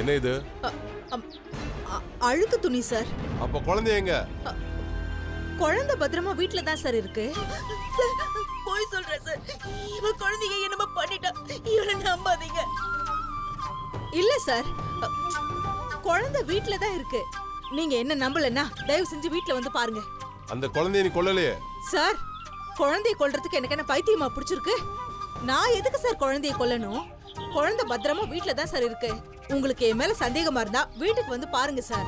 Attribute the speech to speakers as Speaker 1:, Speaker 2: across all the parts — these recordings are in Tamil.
Speaker 1: என்ன இது?
Speaker 2: அழுக்கு துணி சார்.
Speaker 1: அப்ப குழந்தை எங்க?
Speaker 2: குழந்தை பத்திரமா வீட்ல தான் சார் இருக்கு. போய் சொல்றேன் சார். இவ குழந்தைய என்னமா பண்ணிட்டா. இவனை நம்பாதீங்க. இல்ல சார், குழந்தை வீட்ல தான் இருக்கு. நீங்க என்ன நம்பலன்னா தயவு செஞ்சு வீட்ல வந்து பாருங்க.
Speaker 1: அந்த குழந்தைய நீ கொல்லலையே
Speaker 2: சார். குழந்தைய கொல்றதுக்கு எனக்கு என்ன பைத்தியமா பிடிச்சிருக்கு? நான் எதுக்கு சார் குழந்தைய கொல்லணும்? குழந்தை பத்திரமா வீட்ல தான் சார் இருக்கு. உங்களுக்கு என் மேல சந்தேகமா இருந்தா வீட்டுக்கு வந்து பாருங்க சார்.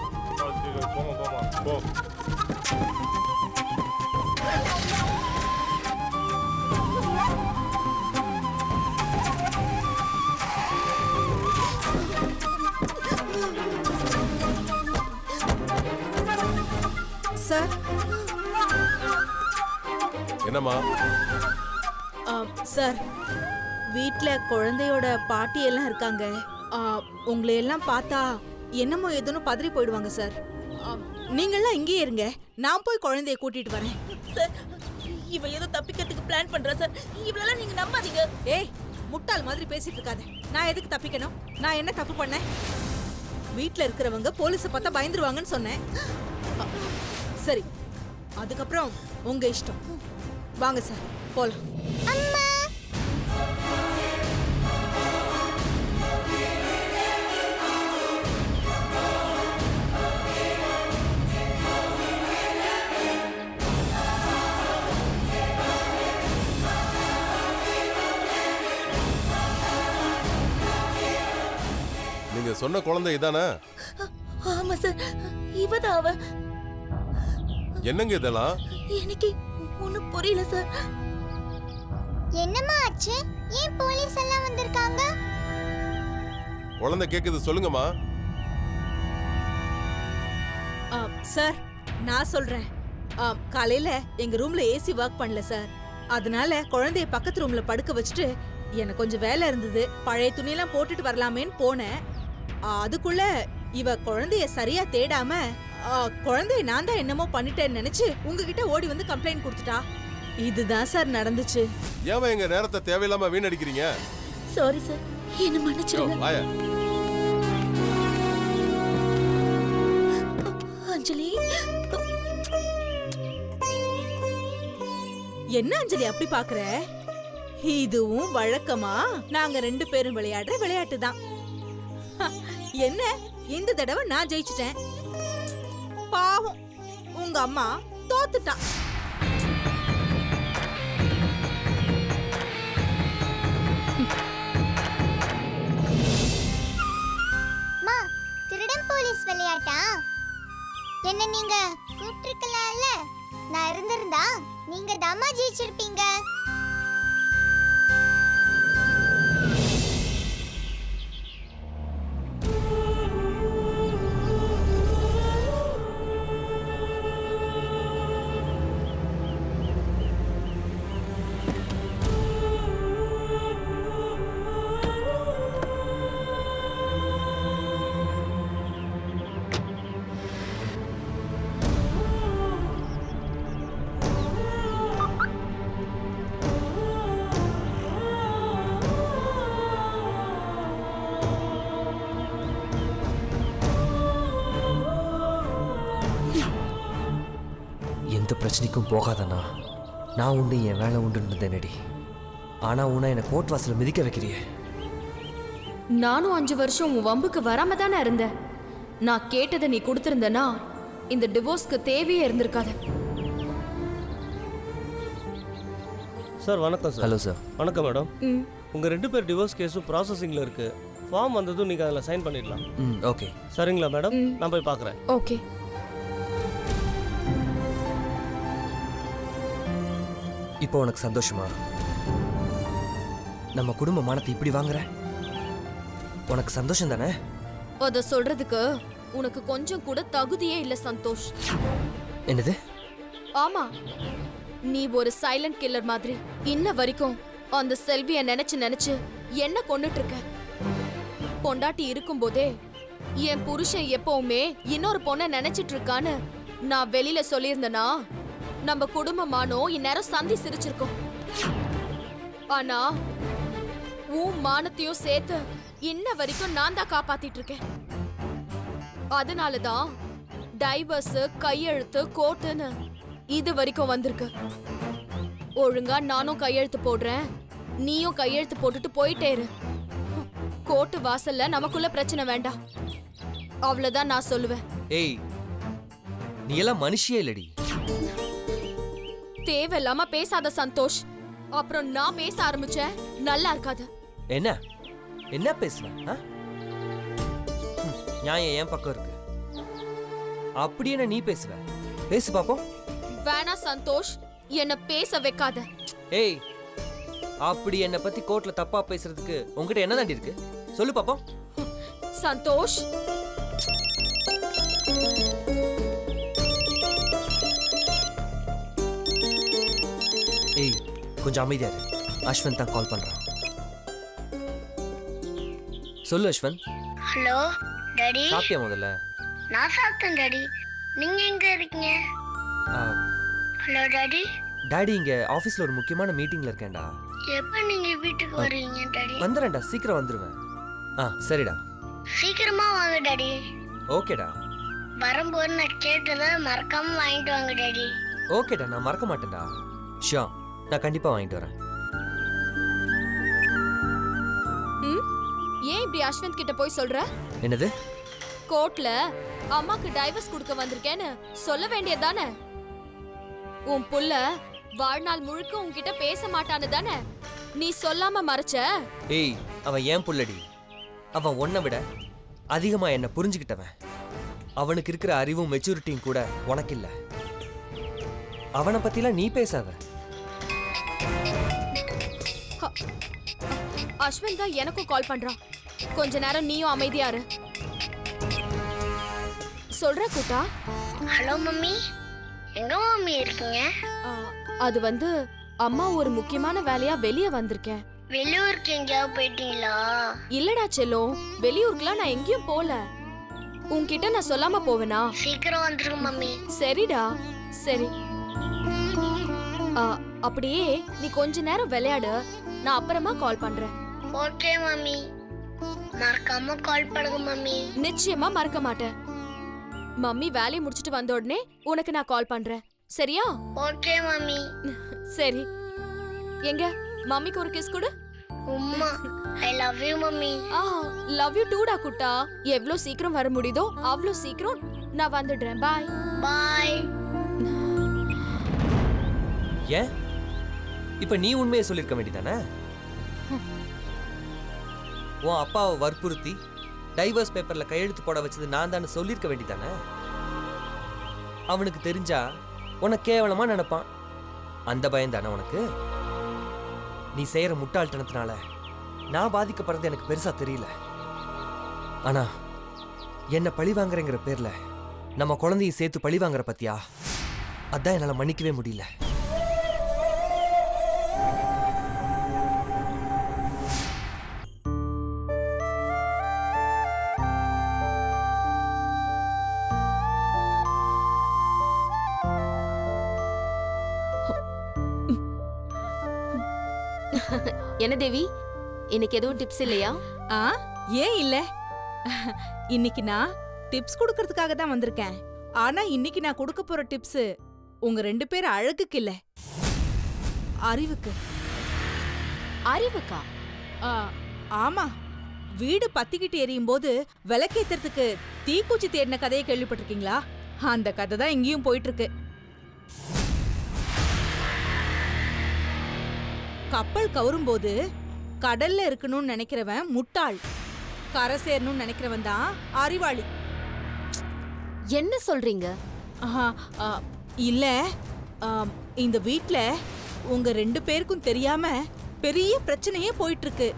Speaker 2: சார்.
Speaker 1: என்னம்மா?
Speaker 2: சார், வீட்ல குழந்தையோட பாட்டி எல்லாம் இருக்காங்க. உங்களை எல்லாம் பார்த்தா என்னமோ ஏதோன்னு பதறி போயிடுவாங்க சார். நீங்கெல்லாம் இங்கேயே இருங்க, நான் போய் குழந்தைய கூட்டிட்டு வரேன். சார், இவ ஏதோ தப்பிக்கிறதுக்கு பிளான் பண்றா சார். இவளெல்லாம் நீங்க நம்பாதீங்க. ஏய், முட்டாள் மாதிரி பேசிட்டு இருக்காத. நான் எதுக்கு தப்பிக்கணும்? நான் என்ன தப்பு பண்ணேன்? வீட்ல இருக்கிறவங்க போலீஸை பார்த்தா பயந்துருவாங்கன்னு சொன்னேன். சரி, அதுக்கப்புறம் உங்க இஷ்டம். வாங்க சார், போலாம்.
Speaker 1: நீங்க சொன்ன குழந்தை இதானே?
Speaker 2: ஆமா சார், இவதான் அவ.
Speaker 1: என்னங்க இதெல்லாம்?
Speaker 2: எனக்கு ஒண்ணும் புரியல சார்.
Speaker 3: என்னம்மா ஆச்சு? ஏன் போலீஸ் எல்லாம் வந்திருக்காங்க?
Speaker 1: குழந்தை கேக்குது, சொல்லுங்கம்மா.
Speaker 2: சார், நான் சொல்றேன். காலையில எங்க ரூம்ல ஏசி ஒர்க் பண்ணல சார். அதனால குழந்தைய பக்கத்து ரூம்ல படுக்க வச்சுட்டு எனக்கு கொஞ்சம் வேலை இருந்தது. பழைய துணியெல்லாம் போட்டுட்டு வரலாமேன்னு போனேன். அதுக்குள்ள இவ குழந்தைய சரியா தேடாம குழந்தைய நான் தான் என்னமோ பண்ணிட்டேன்னு நினைச்சு உங்ககிட்ட ஓடி வந்து கம்ப்ளைண்ட் கொடுத்துட்டா. இதுதான் சார் நடந்துச்சு.
Speaker 1: ஏன் எங்க நேரத்தை தேவையில்லாம வீணடிக்கிறீங்க?
Speaker 2: சாரி சார், என்ன மன்னிச்சிடுங்க. அஞ்சலி, என்ன அஞ்சலி அப்படி பாக்குற? இதுவும் வழக்கமா நாங்க 2 பேரும் விளையாடுற விளையாட்டு தான். என்ன, இந்த தடவை நான் ஜெயிச்சிட்டேன். பாவம் உங்க அம்மா தோத்துட்டா.
Speaker 3: மா, திருடன் போலீஸ் விளையாட்டா? என்ன நீங்க கூப்பிட்டிருக்கலாம்ல? நான் இருந்திருந்தா நீங்க தாமா ஜெயிச்சிருப்பீங்க.
Speaker 4: எந்த பிரச்சனைக்கும் போகாதண்ணா. நான் உண்டு, என் வேலை உண்டுன்னு தானடி. ஆனா உன்னை என்னை கோர்ட் வாசல மிதிக்க வைக்கிறியே.
Speaker 5: நானும் 5 வருஷம் உன் வம்புக்கு வராம தானே இருந்தேன். நான் கேட்டதை நீ கொடுத்திருந்தனா இந்த டிவோர்ஸ்க்கு தேவையே இருந்திருக்காது.
Speaker 6: சார் வணக்கம் சார்.
Speaker 4: Hello sir.
Speaker 6: வணக்கம் மேடம். உங்கள் 2 பேர் டிவோர்ஸ் கேஸும் ப்ராசஸிங்கில் இருக்குது. ஃபார்ம் வந்ததும் நீங்கள் அதில் சைன் பண்ணிடலாம்.
Speaker 4: ஓகே.
Speaker 6: சரிங்களா மேடம்? நான் போய் பார்க்குறேன்.
Speaker 5: ஓகே.
Speaker 4: இப்போ உனக்கு சந்தோஷமா? நம்ம குடும்ப மானத்தை இப்படி வாங்குற உனக்கு சந்தோஷம் தானே?
Speaker 5: அத சொல்றதுக்கு உனக்கு கொஞ்சம் கூட தகுதியே இல்ல சந்தோஷ்.
Speaker 4: என்னது?
Speaker 5: ஆமா, நீ ஒரு சைலண்ட் கில்லர் மாதிரி இன்ன வரைக்கும் அந்த செல்விய நினைச்சு என்ன கொன்னுட்டு இருக்க. பொண்டாட்டி இருக்கும் போதே என் புருஷன் எப்பவுமே இன்னொரு பொண்ணை நினைச்சிட்டு இருக்கான்னு நான் வெளியில சொல்லியிருந்தனா நம்ம குடும்பமானோ இந்நேரம் சந்தி சிரிச்சிருக்கோம். ஆனா உன் மானத்தையும் சேர்த்து இன்ன வரைக்கும் நான் தான் காப்பாத்திட்டு இருக்கேன். அதனாலதான் டைவர்ஸ், கையெழுத்து, கோர்ட்டுன்னு இது வரைக்கும் வந்திருக்கு. ஒழுங்கா நானும் கையெழுத்து போடுறேன், நீயும் கையெழுத்து போட்டுட்டு போயிட்டே இரு. கோர்ட்டு வாசல்ல நமக்குள்ள பிரச்சனை வேண்டாம், அவ்வளவுதான் நான் சொல்லுவேன்.
Speaker 4: ஏய், நீ எல்லாம் மனுஷியே இல்லடி.
Speaker 5: தேவையில்லாம பேசாத சந்தோஷ். அப்புறம் நான் பேச ஆரம்பிச்சேன் நல்லா இருக்காது.
Speaker 4: என்ன என்ன பேசுவேன்? நியாயம் என் பக்கம் இருக்கு. அப்படி என்ன நீ பேசுவ? பேசு பாப்போம்.
Speaker 5: வேணா சந்தோஷ், என்ன பேச வைக்காத.
Speaker 4: ஏய், அப்படி என்ன பத்தி கோர்ட்ல தப்பா பேசுறதுக்கு உன்கிட்ட என்ன தாண்டி இருக்கு? சொல்லு பாப்போம்.
Speaker 5: சந்தோஷ்,
Speaker 4: ஏய், கொஞ்சம் அமைதியா இரு. அஸ்வந்த் தான் கால் பண்றான். சொல்லு அஸ்வந்த்.
Speaker 3: Hello daddy.
Speaker 4: சாப்பிட்டியா முதல்ல?
Speaker 3: நான் சாப்பிட்டேன் டாடி. நீங்க எங்க இருக்கீங்க? Hello daddy.
Speaker 4: டாடி இங்க ஆபீஸ்ல ஒரு முக்கியமான மீட்டிங்ல இருக்கேன்டா.
Speaker 3: எப்ப நீங்க வீட்டுக்கு வருவீங்க டாடி?
Speaker 4: வந்துறேன்டா, சீக்கிரம் வந்துருவேன். சரிடா.
Speaker 3: சீக்கிரமா வாங்க டாடி.
Speaker 4: ஓகேடா.
Speaker 3: வரும்போது நான் கேட்டதை மறக்காம வாங்கிட்டு வாங்க டாடி.
Speaker 4: ஓகேடா, நான் மறக்க மாட்டேன்டா. ஷியோர், நான் கண்டிப்பா வாங்கிட்டு வரேன்.
Speaker 5: ஏன் இப்படி அஸ்வந்த் கிட்ட போய் சொல்ற?
Speaker 4: என்னது?
Speaker 5: கோர்ட்ல அம்மாக்கு டைவர்ஸ் கொடுக்க வந்திருக்கேன்னு சொல்ல வேண்டியதானே? உன் புள்ள வாழ்நாள் முழுக்க உன்கிட்ட பேச மாட்டான்னு தானே நீ சொல்லாம மறைச்ச?
Speaker 4: ஏய், அவன் ஏன் புள்ளடி. அவன் உன்னை விட அதிகமா என்ன புரிஞ்சுக்கிட்டவன். அவனுக்கு இருக்கிற அறிவும் மெச்சூரிட்டியும் கூட உனக்கு இல்ல. அவனை பத்திலாம் நீ பேசாத.
Speaker 5: அஸ்வந்த் தான் எனக்கும் கால் பண்றான். கொஞ்ச நேரம் நீயும் அமைதியா இரு. சொல்ற கூட்டா.
Speaker 3: Hello mummy. எங்க மம்மி இருக்கீங்க?
Speaker 5: அது வந்து அம்மா ஒரு முக்கியமான வேலையா வெளிய வந்திருக்கேன்.
Speaker 3: வெளியூருக்கு எங்கேயாவது போயிட்டீங்களா?
Speaker 5: இல்லடா செல்லம், வெளியூருக்குலாம் நான் எங்கேயும் போல. உன்கிட்ட நான் சொல்லாம போவேனா?
Speaker 3: சீக்கிரம் வந்துருங்க மம்மி.
Speaker 5: சரிடா, சரி. அப்படியே நீ கொஞ்ச நேரம் விளையாடு, நான் அப்புறமா கால் பண்றேன்.
Speaker 3: Okay mummy. மறக்காம கால் பண்ணுங்க மம்மி.
Speaker 5: நிச்சயமா மறக்க மாட்டேன். மம்மி வேலையை முடிச்சிட்டு வந்த உடனே உனக்கு நான் கால் பண்றேன், சரியா?
Speaker 3: Okay mummy.
Speaker 5: சரி, எங்க மம்மிக்கு ஒரு கிஸ் கொடு.
Speaker 3: உம்மா, I love you mummy.
Speaker 5: Love you டூடா குட்டா. எவ்வளவு சீக்கிரம் வர முடியுதோ அவ்வளவு சீக்கிரம் நான் வந்துடுறேன். பாய்
Speaker 3: பாய்.
Speaker 4: ஏன் இப்ப நீ உண்மையை சொல்லிருக்க வேண்டியதானே? உன் அப்பாவை வற்புறுத்தி டைவர்ஸ் பேப்பர்ல கையெழுத்து போட வச்சது நான் தான் சொல்லிருக்க வேண்டியதானே? அவனுக்கு தெரிஞ்சா உனக்கு கேவலமா நினைப்பான். அந்த பயம் தானே உனக்கு? நீ செய்யற முட்டாள்தனத்தினால நான் பாதிக்கப்படுறது எனக்கு பெருசா தெரியல. ஆனா என்ன பழி வாங்குறேங்கிற பேர்ல நம்ம குழந்தையை சேர்த்து பழி வாங்குற பத்தியா, அதான் என்னால மன்னிக்கவே முடியல.
Speaker 5: என்ன தேவி, இன்னைக்கு எதுவும் டிப்ஸ் இல்லையா?
Speaker 2: ஏன் இல்ல, இன்னைக்கு நான் டிப்ஸ் கொடுக்கறதுக்காக தான் வந்திருக்கேன். ஆனா இன்னைக்கு நான் கொடுக்க போற டிப்ஸ் உங்க 2 பேர் அழகுக்கு இல்ல, அறிவுக்கு.
Speaker 5: அறிவுக்கா?
Speaker 2: ஆமா, வீடு பத்திக்கிட்டு எரியும் போது விளக்கேத்துறதுக்கு தீக்குச்சி தேடின கதையை கேள்விப்பட்டிருக்கீங்களா? அந்த கதை தான் இங்கேயும் போயிட்டு இருக்கு. கப்பல் கவுரும்போது கடல்ல இருக்கணும்னு நினைக்கிறவன் முட்டாள், கரை சேரணும்னு நினைக்கிறவன் தான் அறிவாளி.
Speaker 5: என்ன சொல்றீங்க?
Speaker 2: இல்ல, இந்த வீட்ல உங்க 2 பேருக்கும் தெரியாம பெரிய பிரச்சனையே போயிட்டு இருக்கு.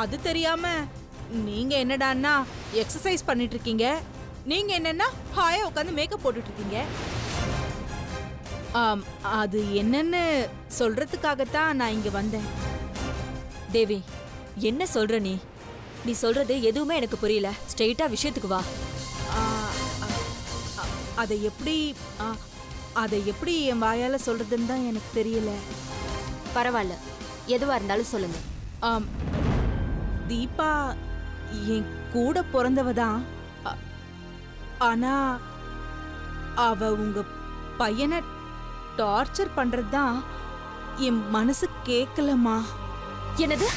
Speaker 2: அது தெரியாம நீங்க என்னடான்னா எக்ஸசைஸ் பண்ணிட்டு இருக்கீங்க, நீங்க என்னன்னா ஹாயா உட்காந்து மேக்கப் போட்டுட்டு இருக்கீங்க. அது என்னன்னு சொல்றதுக்காகத்தான் நான் இங்க வந்தேன்.
Speaker 7: தேவி, என்ன சொல்ற நீ? நீ சொல்றது எதுவுமே எனக்கு புரியல. ஸ்ட்ரெயிட்டா விஷயத்துக்கு வா.
Speaker 2: அதை எப்படி என் வாயால சொல்றதுன்னு தான் எனக்கு தெரியல.
Speaker 7: பரவாயில்ல, எதுவா இருந்தாலும் சொல்லுங்க.
Speaker 2: தீபா என் கூட பிறந்தவ தான். ஆனா அவ உங்க பையனை டார்ச்சர் பண்றது தான் என் மனசு கேட்கலம்மா.
Speaker 5: என்னது?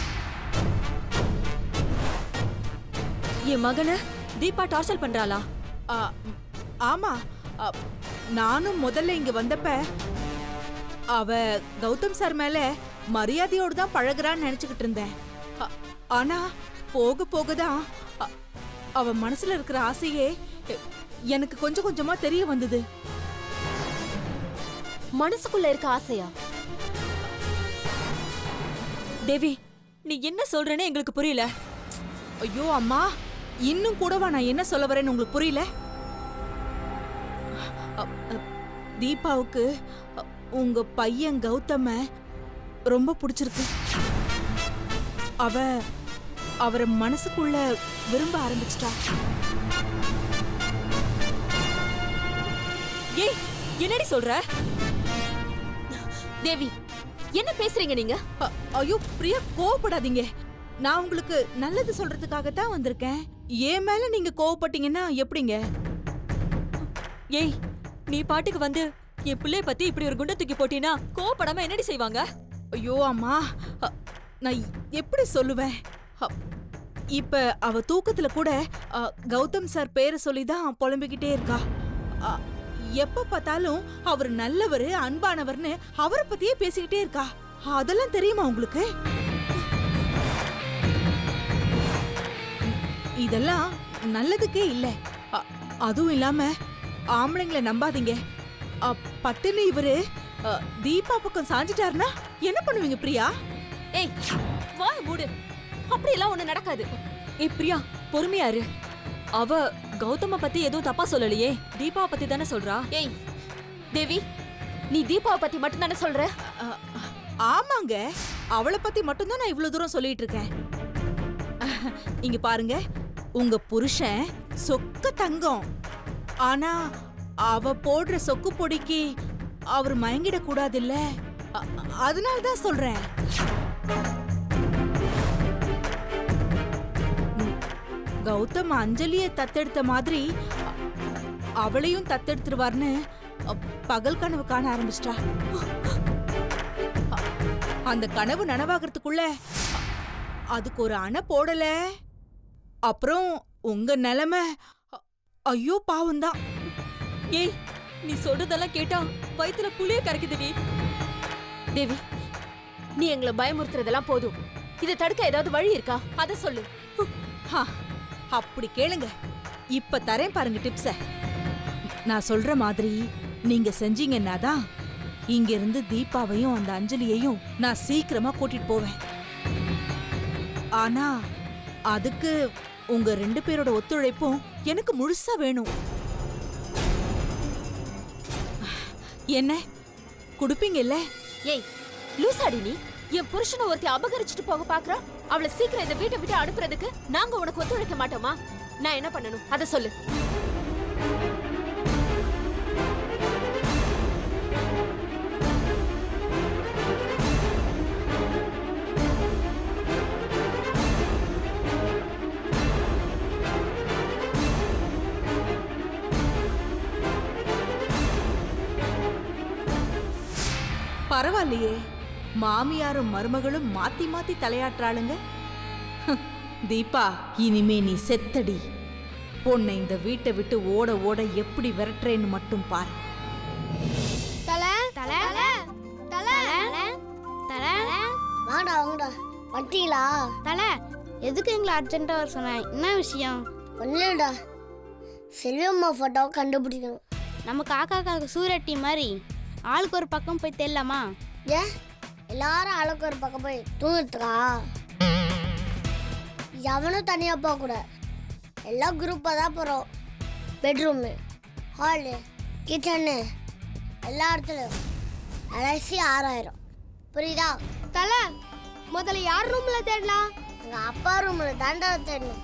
Speaker 7: என் மகனை தீபா டார்ச்சர் பண்றாளா?
Speaker 2: ஆ, ஆமா. நானும் முதல்ல இங்க வந்தப்ப அவ கௌதம் சார் மேல மரியாதையோடு தான் பழகுறான்னு நினைச்சுக்கிட்டு இருந்தேன். ஆனா போக போக தான் அவ மனசுல இருக்கிற ஆசையே எனக்கு கொஞ்சம் கொஞ்சமா தெரிய வந்தது.
Speaker 5: மனசுக்குள்ள இருக்க ஆசையா?
Speaker 7: தேவி, நீ என்ன சொல்றேன்னு எங்களுக்கு புரியல.
Speaker 2: ஐயோ அம்மா, இன்னும் கூடவா நான் என்ன சொல்ல வரேன்னு உங்களுக்கு புரியல? தீபாவுக்கு உங்க பையன் கௌதம ரொம்ப பிடிச்சிருக்கு. அவரை மனசுக்குள்ள விரும்ப ஆரம்பிச்சிட்டா.
Speaker 7: ஏய், என்னடி சொல்ற?
Speaker 5: தேவி, என்ன பேசுறீங்க நீங்க?
Speaker 2: ஐயோ பிரியா, கோவப்படாதீங்க. நான் உங்களுக்கு நல்லது சொல்றதுக்காக தான் வந்திருக்கேன். ஏன் மேல நீங்க கோவப்பட்டீங்கன்னா எப்படிங்க?
Speaker 7: ஏய், நீ பாட்டுக்கு வந்து என் பிள்ளைய பத்தி இப்படி ஒரு குண்டை தூக்கி போட்டினா கோவப்படாம என்னடி செய்வாங்க?
Speaker 2: ஐயோ அம்மா, நான் எப்படி சொல்லுவேன்? இப்ப அவ தூக்கத்துல கூட கௌதம் சார் பேரை சொல்லிதான் புலம்பிக்கிட்டே இருக்கா. எப்ப பார்த்தாலும் அவர் நல்லவரு, அன்பானவர்னு அவரை பத்தியே பேசிக்கிட்டே இருக்கா. அதெல்லாம் தெரியுமா உங்களுக்கு? இதெல்லாம் நல்லதுக்கே இல்ல. அதுவும் இல்லாம ஆம்பளைங்களை நம்பாதீங்க. பட்டுன்னு இவரு தீபா பக்கம் சாஞ்சிட்டாருன்னா என்ன பண்ணுவீங்க பிரியா?
Speaker 5: ஏய், வாய மூடு. அப்படி எல்லாம் ஒண்ணு நடக்காது.
Speaker 7: ஏய் பிரியா, பொறுமையா இரு. அவ கௌதம பத்தி எதுவும் தப்பா சொல்லலையே, தீபாவை பத்தி தானே சொல்றா.
Speaker 5: ஏய் தேவி, நீ தீபாவை பத்தி மட்டும் தானே சொல்ற?
Speaker 2: ஆமாங்க, அவளை பத்தி மட்டும்தான் நான் இவ்வளவு தூரம் சொல்லிட்டு இருக்கேன். இங்க பாருங்க, உங்க புருஷன் சொக்க தங்கம். ஆனா அவ போடுற சொக்கு பொடிக்கு அவர் மயங்கிட கூடாது இல்ல. அதனாலதான் சொல்றேன். கௌதம் அஞ்சலிய தத்தெடுத்த மாதிரி அவளையும் தத்தெடுத்துருவார்னு பகல் கனவு காண ஆரம்பிச்சிட்டா. அந்த கனவு நனவாகிறதுக்குள்ள அதுக்கு ஒரு அணை போடல, அப்புறம் உங்க நிலைமை ஐயோ பாவம்தான்.
Speaker 7: ஏய், நீ சொல்றதெல்லாம் கேட்டா வயித்துல புளிய கரைக்குதுடி.
Speaker 5: தேவி, நீ எங்களை பயமுறுத்துறதெல்லாம் போதும். இதை தடுக்க ஏதாவது வழி இருக்கா? அத சொல்லு.
Speaker 2: அப்படி கேளுங்க, இப்ப தரேன் பாருங்க டிப்ஸ. நான் சொல்ற மாதிரி நீங்க செஞ்சீங்கன்னா தான் இங்க இருந்து தீபாவையும் அந்த அஞ்சலியையும் நான் சீக்கிரமா கூட்டிட்டு போவேன். ஆனா அதுக்கு உங்க 2 பேரோட ஒத்துழைப்பும் எனக்கு முழுசா வேணும். என்ன குடுப்பீங்கல்ல?
Speaker 5: ஏய் லூசாடி நீ, என் புருஷனை ஒருத்தி அபகரிச்சுட்டு போக பாக்குறா. அவளை சீக்கிரம் இந்த வீட்டை விட்டு அனுப்புறதுக்கு நாங்க உனக்கு ஒத்துழைக்க மாட்டோமா? நான் என்ன பண்ணணும் அத சொல்லு.
Speaker 2: பரவாயில்லையே, மாமியாரும் மருமகளும் மாத்தி மாத்தி தலையாட்டுறாளுங்க. தீபா, இனிமே நீ செத்தடி. பொண்ணை இந்த வீட்டை விட்டு ஓட ஓட எப்படி விரட்டுறேன்னு மட்டும் பாரு.
Speaker 3: வாடா வாங்கடா, வந்தீங்களா?
Speaker 8: எதுக்கு எங்களை அர்ஜென்ட்டா வர சொன்னேன்? என்ன விஷயம்?
Speaker 3: ஒன்னுடா, செல்வம்மா போட்டோவை கண்டுபிடிக்கணும்.
Speaker 8: நம்ம காக்காக்காக்கு சூரட்டி மாதிரி ஆளுக்கு ஒரு பக்கம் போய் தெரியலாமா?
Speaker 3: ஏன் எல்லாரும் ஆளுக்கு ஒரு பக்கம் போய் தூங்குறதுக்கா? எவனும் தனியா போக கூட, எல்லாம் குரூப்பாக தான் போகிறோம். பெட்ரூமு, ஹாலு, கிச்சனு, எல்லா இடத்துலையும் அலசி 6000. புரியுதா?
Speaker 8: முதல்ல யார் ரூம்ல தேடலாம்?
Speaker 3: எங்கள் அப்பா ரூமில் தாண்டா தேடணும்.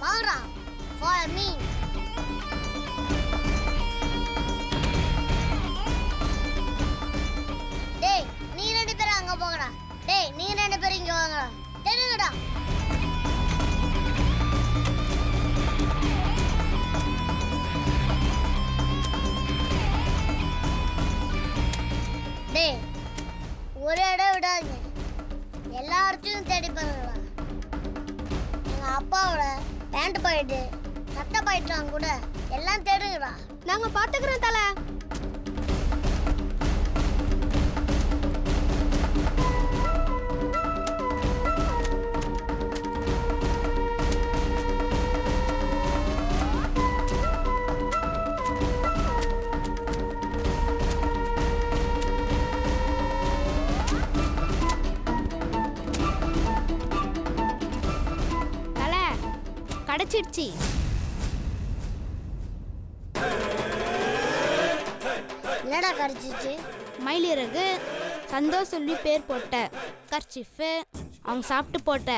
Speaker 3: வாங்கடா, ஃபாலோ மீ. டேய் நீ 2 பேரும் அங்கே போங்கடா. டேய் நீ 2 பேரும் இங்கே வாங்கடா. தெரியுங்கடா. டேய் ஒரு இடம் விடாதீங்க, எல்லா இடத்தையும் தேடி பாருங்கடா. எங்க அப்பாவோட பேண்ட் பாயிட்டு சட்டை பாயிட்டுலாம் கூட எல்லாம் தேடுங்கடா. நாங்க பாத்துக்கிறோம் தல.
Speaker 8: தல கிடைச்சிடுச்சு.
Speaker 3: என்னடா கிடைச்சிச்சு?
Speaker 8: மயிலிறகு, சந்தோஷ் சொல்லி பேர் போட்ட கர்ச்சிஃபு, அவங்க சாப்பிட்டு போட்ட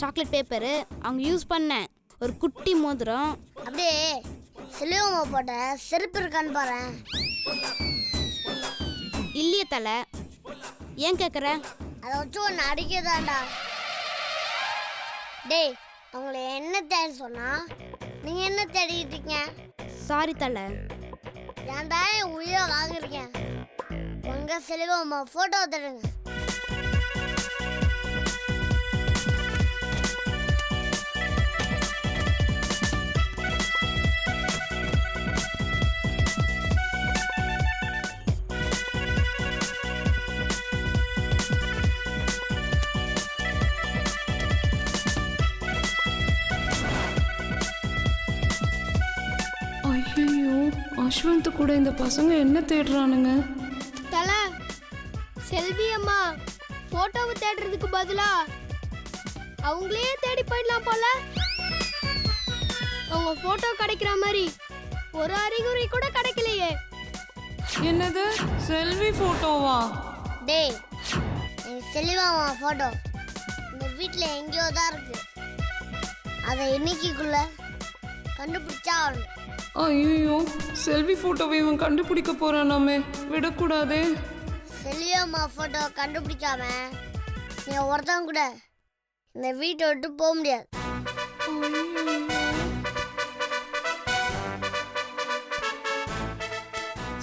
Speaker 8: சாக்லேட் பேப்பரு, அவங்க யூஸ் பண்ண ஒரு குட்டி மோதிரம்.
Speaker 3: அப்படியே சிலுவமா போட்ட செருப்பு இருக்கான்னு பாரு.
Speaker 8: இல்லையே தல, ஏன் கேட்குற?
Speaker 3: அதை வச்சு ஒன்று அடிக்கதாண்டா. டேய் அவங்கள என்ன தேடி சொன்னா நீங்க என்ன தேடிக்கிட்டு இருக்கீங்க?
Speaker 8: சாரி தல.
Speaker 3: ஏன்டா என் உயிரை வாங்குறீங்க? உங்க செல்வம்மா போட்டோ தருங்க.
Speaker 9: ஐயோ, அஸ்வந்த் கூட இந்த பசங்க என்ன தேடுறானுங்க?
Speaker 8: தல, செல்வி அம்மா போட்டோவை தேடுறதுக்கு பதிலா அவங்களே தேடி போயிடலாம் போல. அவங்க போட்டோ கிடைக்கிற மாதிரி ஒரு அறிகுறி கூட கிடைக்கலையே.
Speaker 9: என்னது, செல்வி போட்டோவா?
Speaker 3: டேய் என் செல்வம்மா போட்டோ இந்த வீட்டில் எங்கேயோ தான் இருக்கு. அதை இன்னைக்குள்ள கண்டுபிடிச்சா ஆகணும்.
Speaker 9: ஐயோ, செல்வி போட்டோவை இவன் கண்டுபிடிக்க போறானாமே, விடக்கூடாதே.
Speaker 3: செல்வியம்மா போட்டோ கண்டுபிடிக்காம நீ ஒருத்தவங்க கூட இந்த வீட்டை விட்டு போக முடியாது.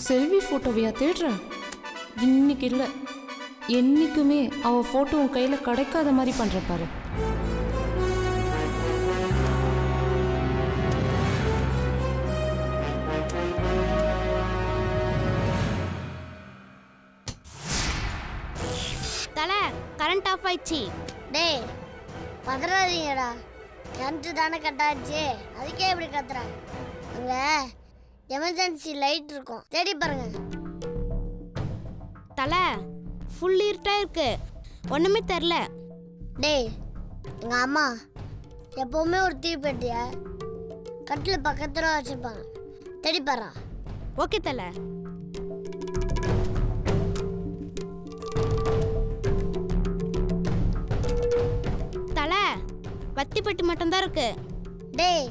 Speaker 9: செல்வி போட்டோவையா தேடுற? இன்னைக்கு இல்ல, என்னைக்குமே அவ போட்டோ உன் கையில கிடைக்காத மாதிரி பண்ற பாரு.
Speaker 8: தல, கரண்ட் ஆஃப் ஆயிடுச்சு.
Speaker 3: டேய் பதறாதீங்கடா, கரண்ட்டு தானே கட் ஆச்சு, அதுக்கே எப்படி கத்துறாங்க? அங்கே எமர்ஜென்சி லைட் இருக்கும், தேடி பாருங்க.
Speaker 8: தல, ஃபுல் இருட்டா இருக்கு, ஒண்ணுமே தெரில.
Speaker 3: டேய் எங்கள் அம்மா எப்போவுமே ஒரு தீப்பெட்டிய கட்டில் பக்கத்தில் வச்சுருப்பாங்க, தேடி பாரா.
Speaker 8: ஓகே தல. தல, வத்தி பெட்டி மட்டும்தான் இருக்கு.
Speaker 3: டேய்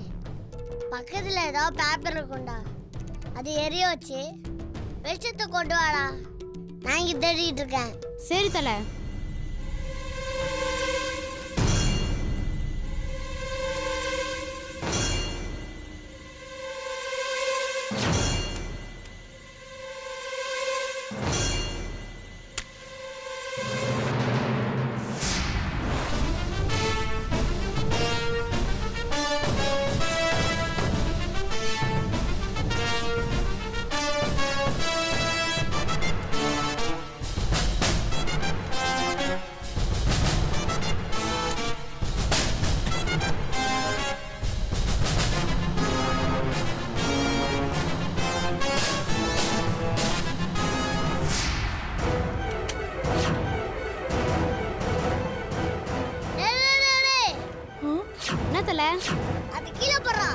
Speaker 3: பக்கத்தில் ஏதோ பேப்பர் இருக்கும்டா, அது எரிய வச்சு வெளிச்சத்தை கொண்டு வாடா. நான் இங்கே தேடிட்டு இருக்கேன்.
Speaker 8: சரி தல. என்ன தல?
Speaker 3: அது கீழே போடுறா.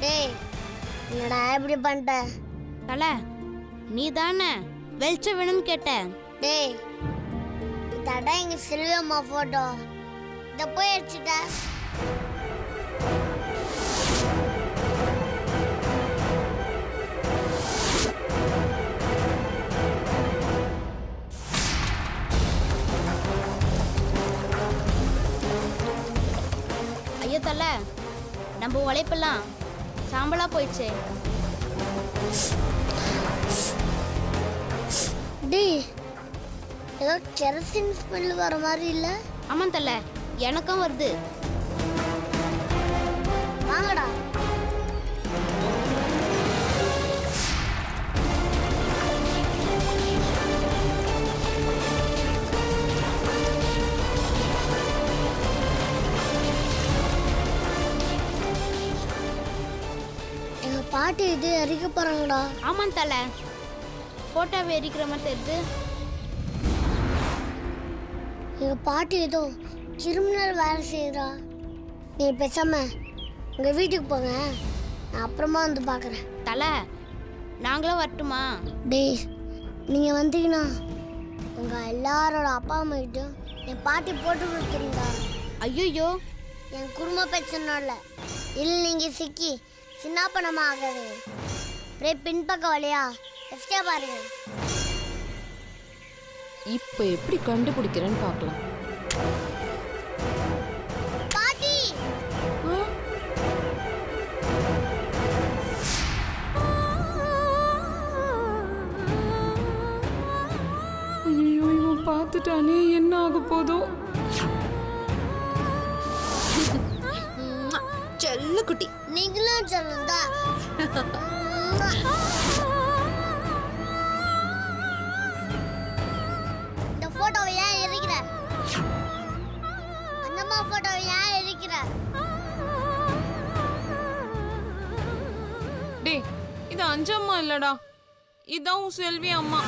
Speaker 3: டேய் என்னடா இப்படி பண்ணிட்ட?
Speaker 8: தல, நீ தானே வெளிச்சம் வேணும்னு கேட்ட.
Speaker 3: டேய் இதாடா எங்க செல்வம்மா போட்டோ, இத போய் அடிச்சுட்ட.
Speaker 8: நம்ம உழைப்பெல்லாம் சாம்பலா போயிடுச்சே.
Speaker 3: டேய் ஏதோ கெரசின் ஸ்மெல் வர மாதிரி இல்ல?
Speaker 8: ஆமாம் தல, எனக்கும் வருது.
Speaker 3: வாங்கடா. எங்க பாட்டி இது எரிக்க போறாங்கடா.
Speaker 8: ஆமாம் தல, ஃபோட்டோவை எரிக்கிற மாதிரி தெரியுது.
Speaker 3: எங்க பாட்டி ஏதோ கிரிமினல் வேலை செய்யுறா. நீ பேசாம உங்க வீட்டுக்கு போங்க, நான் அப்புறமா வந்து பார்க்குறேன்.
Speaker 8: தல, நாங்களும் வரட்டுமா?
Speaker 3: டேய் நீங்க வந்தீங்கன்னா உங்க எல்லாரோட அப்பா அம்மாக்கிட்டும் என் பாட்டி போட்டு கொடுத்துருந்தா.
Speaker 8: ஐயோ,
Speaker 3: என் குடும்ப பிரச்சனை இல்லை நீங்க சிக்கி சின்ன பணமா ஆகாது. அப்படியே பின்பக்க வழியா எஸ்டே பாருங்க.
Speaker 9: இப்போ எப்படி கண்டுபிடிக்கிறேன்னு பார்க்கலாம்.
Speaker 3: பாட்டி
Speaker 9: ஐயோ, இவன் பார்த்துட்டானே, என்ன ஆக போதோ?
Speaker 2: செல்ல குட்டி.
Speaker 3: நீங்களும் சொல்லுங்க. இந்த போட்டோவை ஏன் எரிக்கிற? அந்தம்மா போட்டோவை ஏன் எரிக்கிற?
Speaker 9: டேய், இது அஞ்சம்மா இல்லடா, இதான் உன் செல்வி அம்மா.